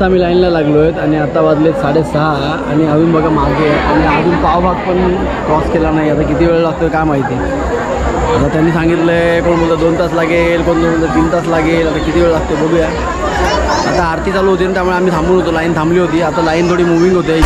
वाजता आम्ही लाईनला लागलो आहेत आणि आता वाजले 6:30 आणि अजून बघा मागे आणि अजून पावभाग पण क्रॉस केला नाही. आता किती वेळ लागतो काय माहिती. आता त्यांनी सांगितलं आहे कोण बोलतं 2 तास लागेल, कोण बोलतं 3 तास लागेल. आता किती वेळ लागतो बघूया. आता आरती चालू होती ना त्यामुळे आम्ही थांबून होतो. लाईन थांबली होती. आता लाईन थोडी मुव्हिंग होते.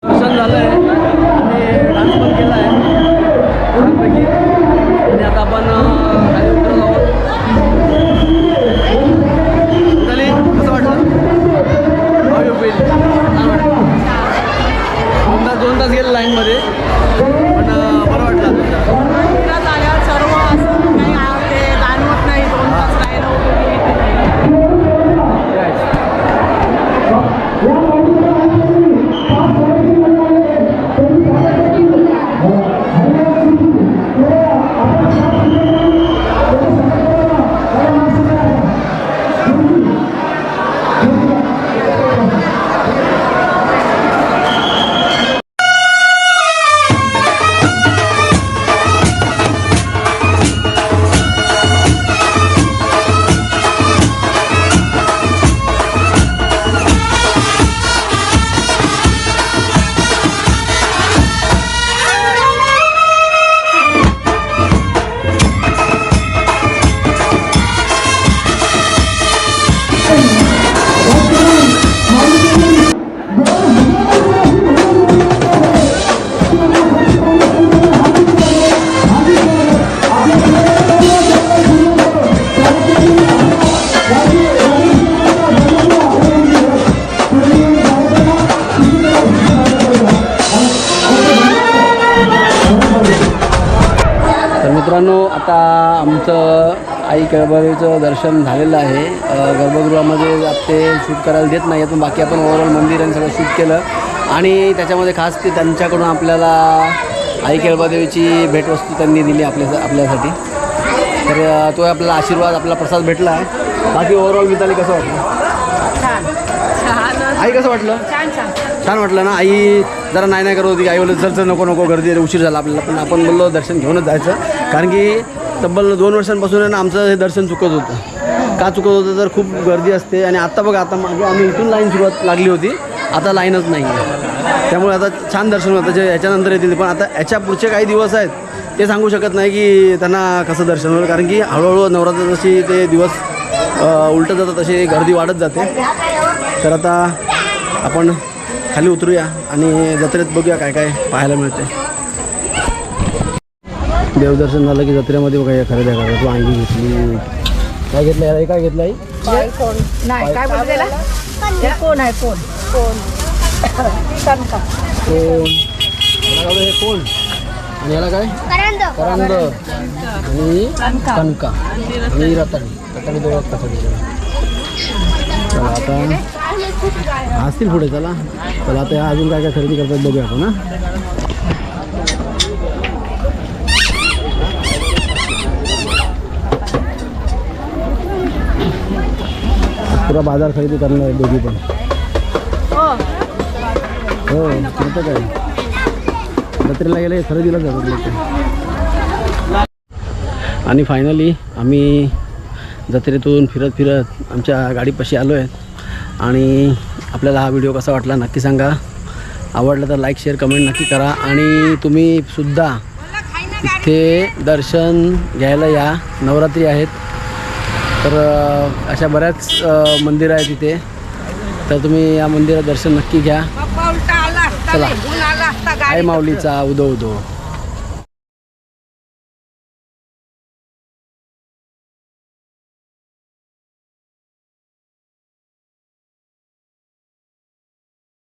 दर्शन झालं आहे आणि डान्स पण केला आहे छानपैकी. आणि आता आपण खाली उतरत आहोत. झाली कसं वाटलं? How you feel? छान वाटलं. 2 तास गेले लाईनमध्ये पण बरं वाटलं. सर्व असं काही ते जाणवत नाही 2 तास राहिलं वगैरे. आमचं आई केळंबादेवीचं दर्शन झालेलं आहे. गर्भगृहामध्ये ते शूट करायला देत नाही पण बाकी आपण ओव्हरऑल मंदिर आणि सगळं शूट केलं आणि त्याच्यामध्ये खास ते त्यांच्याकडून आपल्याला आई केळंबादेवीची भेटवस्तू त्यांनी दिली आपल्यासाठी. तर तो आपल्याला आशीर्वाद आपला प्रसाद भेटला आहे. बाकी ओव्हरऑल मिताली कसं वाटलं? आई कसं वाटलं? छान वाटलं ना. आई जरा नाही करत होती की आई बोलत चल नको गर्दी उशीर झाला आपल्याला पण आपण बोललो दर्शन घेऊनच जायचं कारण की तब्बल 2 वर्षांपासून आहे ना आमचं हे दर्शन चुकत होतं. का चुकत होतं तर खूप गर्दी असते आणि आत्ता बघा आता मागे आम्ही इथून लाईन सुरुवात लागली होती आता लाईनच नाही आहे. त्यामुळे आता छान दर्शन होतं जे याच्यानंतर येतील पण आता याच्या पुढचे काही दिवस आहेत ते सांगू शकत नाही की त्यांना कसं दर्शन होईल कारण की हळूहळू नवरात्र जशी ते दिवस उलटत जातात तशी गर्दी वाढत जाते. तर आता आपण खाली उतरूया आणि जत्रेत बघूया काय काय पाहायला मिळते. देवदर्शन झालं की जत्रेमध्ये बघा खरेदी करा. तू अंगी घेतली काय घेतलं याला काय घेतलं आई? कोण नाही काय बोलतो त्याला कोण आहे कोण हे कोण आणि याला काय करंद आणि कणका आणि रताळी दोघं चला आता असतील पुढे. चला आता अजून काय खरेदी करतात बघूया आपण. पुरा बाजार खरेदी करणार आहे दोघी पण. हो नव्हतं काय जत्रेला गेले खरेदीला जातात. आणि फायनली आम्ही जत्रेतून फिरत आमच्या गाडीपाशी आलो आहे आणि आपल्याला हा व्हिडिओ कसा वाटला नक्की सांगा. आवडला तर लाईक शेअर कमेंट नक्की करा आणि तुम्ही सुद्धा इथे दर्शन घ्यायला या. नवरात्री आहेत तर अशा बऱ्याच मंदिरं आहेत इथे तर तुम्ही या मंदिरात दर्शन नक्की घ्या. चला आई माऊलीचा उदो उदो.